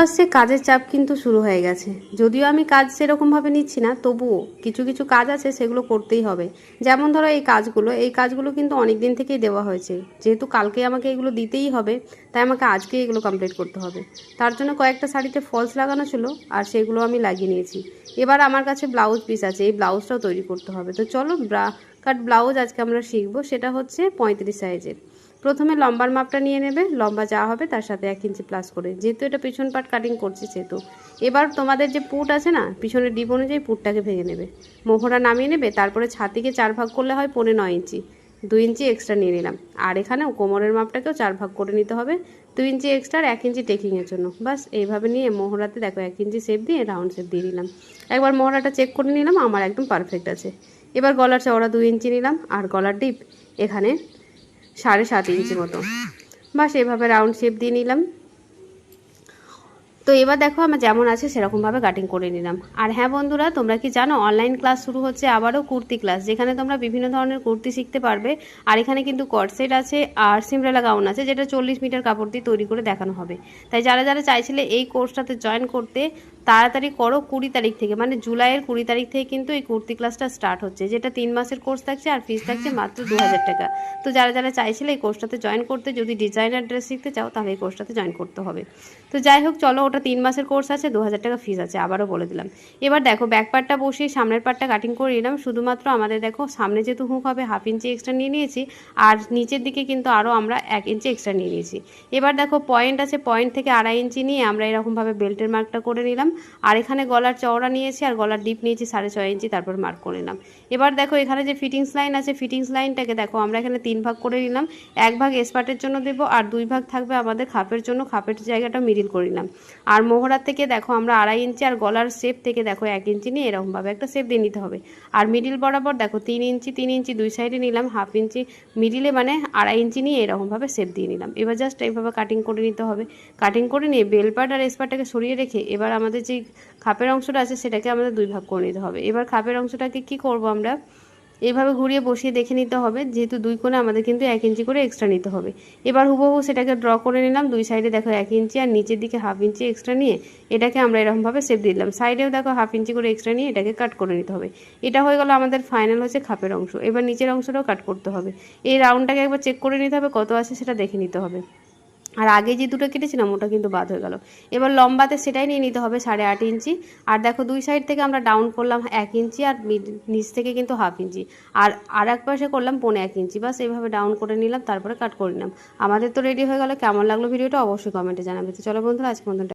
আসছে, কাজের চাপ কিন্তু শুরু হয়ে গেছে। যদিও আমি কাজ সেরকমভাবে নিচ্ছি না, তবুও কিছু কিছু কাজ আছে, সেগুলো করতেই হবে। যেমন ধরো এই কাজগুলো কিন্তু অনেক দিন থেকেই দেওয়া হয়েছে। যেহেতু কালকে আমাকে এগুলো দিতেই হবে, তাই আমাকে আজকে এগুলো কমপ্লিট করতে হবে। তার জন্য কয়েকটা শাড়িতে ফলস লাগানো ছিল, আর সেগুলো আমি লাগিয়ে নিয়েছি। এবার আমার কাছে ব্লাউজ পিস আছে, এই ব্লাউজটাও তৈরি করতে হবে। তো চলো কাট ব্লাউজ আজকে আমরা শিখবো। সেটা হচ্ছে 35 সাইজের। প্রথমে লম্বার মাপটা নিয়ে নেবে, লম্বা যা হবে তার সাথে 1 ইঞ্চি প্লাস করে, যেহেতু এটা পিছন পাট কাটিং করছি সেহেতু। এবার তোমাদের যে পুট আছে না, পিছনের ডিপ অনুযায়ী পুটটাকে ভেঙে নেবে, মোহরা নামিয়ে নেবে। তারপরে ছাতিকে 4 ভাগ করলে হয় 9.5 ইঞ্চি, 2 ইঞ্চি এক্সট্রা নিয়ে নিলাম। আর এখানেও কোমরের মাপটাকেও 4 ভাগ করে নিতে হবে, 2 ইঞ্চি এক্সট্রা আর 1 ইঞ্চি টেকিংয়ের জন্য। বাস এইভাবে নিয়ে মোহরাতে দেখো 1 ইঞ্চি শেপ দিয়ে রাউন্ড শেপ দিয়ে নিলাম। একবার মোহরাটা চেক করে নিলাম, আমার একদম পারফেক্ট আছে। এবার গলার চওড়া 2 ইঞ্চি নিলাম, আর গলার ডিপ এখানে 7.5 ইঞ্চি মতো। বাস এভাবে রাউন্ড শেপ দিয়ে নিলাম। তো এবার দেখো আমার যেমন আছে সেরকমভাবে কাটিং করে নিলাম। আর হ্যাঁ বন্ধুরা, তোমরা কি জানো অনলাইন ক্লাস শুরু হচ্ছে আবারও কুর্তি ক্লাস, যেখানে তোমরা বিভিন্ন ধরনের কুর্তি শিখতে পারবে। আর এখানে কিন্তু কটসেট আছে আর সিমরেলা গাউন আছে, যেটা 40 মিটার কাপড় দিয়ে তৈরি করে দেখানো হবে। তাই যারা যারা চাইছিলে এই কোর্সটাতে জয়েন করতে, তাড়াতাড়ি করো। 20 তারিখ থেকে, মানে জুলাইয়ের 20 তারিখ থেকে কিন্তু এই কুর্তি ক্লাসটা স্টার্ট হচ্ছে, যেটা 3 মাসের কোর্স থাকছে, আর ফিস থাকছে মাত্র 2000 টাকা। তো যারা যারা চাইছিলে এই কোর্সটাতে জয়েন করতে, যদি ডিজাইনার ড্রেস শিখতে চাও, তাহলে এই কোর্সটাতে জয়েন করতে হবে। তো যাই হোক, চলো, ওটা 3 মাসের কোর্স আছে, 2000 টাকা ফিস আছে, আবারও বলে দিলাম। এবার দেখো ব্যাক পার্টটা বসিয়ে সামনের পার্টটা কাটিং করে নিলাম। শুধুমাত্র আমাদের দেখো সামনে যেহেতু হুক হবে 1/2 ইঞ্চি এক্সট্রা নিয়ে নিয়েছি, আর নিচের দিকে কিন্তু আরও আমরা 1 ইঞ্চি এক্সট্রা নিয়ে নিয়েছি। এবার দেখো পয়েন্ট আছে, পয়েন্ট থেকে 2.5 ইঞ্চি নিয়ে আমরা এরকমভাবে বেল্টের মার্কটা করে নিলাম। আর এখানে গলার চওড়া নিয়েছি আর গলার ডিপ নিয়েছি 6.5 ইঞ্চি, তারপর মার্ক করে নিলাম। এবার দেখো এখানে যে ফিটিংস লাইন আছে, ফিটিংস লাইনটাকে দেখো আমরা এখানে 3 ভাগ করে নিলাম। 1 ভাগ এসপার্টের জন্য দেবো, আর 2 ভাগ থাকবে আমাদের খাপের জন্য, খাপের জায়গাটা মিডিল করে নিলাম। আর মোহরার থেকে দেখো আমরা 2.5 ইঞ্চি, আর গলার শেপ থেকে দেখো 1 ইঞ্চি নিয়ে এরকমভাবে একটা শেপ দিয়ে নিতে হবে। আর মিডিল বরাবর দেখো 3 ইঞ্চি 3 ইঞ্চি দুই সাইডে নিলাম, 1/2 ইঞ্চি মিডিলে মানে 2.5 ইঞ্চি নিয়ে এরকমভাবে শেপ দিয়ে নিলাম। এবার জাস্ট এইভাবে কাটিং করে নিতে হবে। কাটিং করে নিয়ে বেল পার্ট আর এসপার্টটাকে সরিয়ে রেখে এবার আমাদের যে খাপের অংশটা আছে সেটাকে আমাদের 2 ভাগ করে নিতে হবে। এবার খাপের অংশটাকে কি করব আমরা, এইভাবে ঘুরিয়ে বসিয়ে দেখে নিতে হবে, যেহেতু 2 কোণে আমাদের কিন্তু 1 ইঞ্চি করে এক্সট্রা নিতে হবে। এবার হুবহু সেটাকে ড্র করে নিলাম। 2 সাইডে দেখো 1 ইঞ্চি আর নিচের দিকে 1/2 ইঞ্চি এক্সট্রা নিয়ে এটাকে আমরা এরকমভাবে শেপ দিয়ে দিলাম। সাইডেও দেখো 1/2 ইঞ্চি করে এক্সট্রা নিয়ে এটাকে কাট করে নিতে হবে। এটা হয়ে গেল আমাদের ফাইনাল হচ্ছে খাপের অংশ। এবার নিচের অংশটাও কাট করতে হবে। এই রাউন্ডটাকে একবার চেক করে নিতে হবে, কত আছে সেটা দেখে নিতে হবে। আর আগে যে দুটো কেটেছিলাম ওটা কিন্তু বাদ হয়ে গেল। এবার লম্বাতে সেটাই নিয়ে নিতে হবে 8.5 ইঞ্চি। আর দেখো 2 সাইড থেকে আমরা ডাউন করলাম 1 ইঞ্চি, আর নিচ থেকে কিন্তু 1/2 ইঞ্চি, আর এক পাশে করলাম 1.5 ইঞ্চি। বাস এইভাবে ডাউন করে নিলাম, তারপরে কাট করে নিলাম। আমাদের তো রেডি হয়ে গেল। কেমন লাগলো ভিডিওটা অবশ্যই কমেন্টে জানাবে। তো চলো বন্ধুরা, আজকে মতন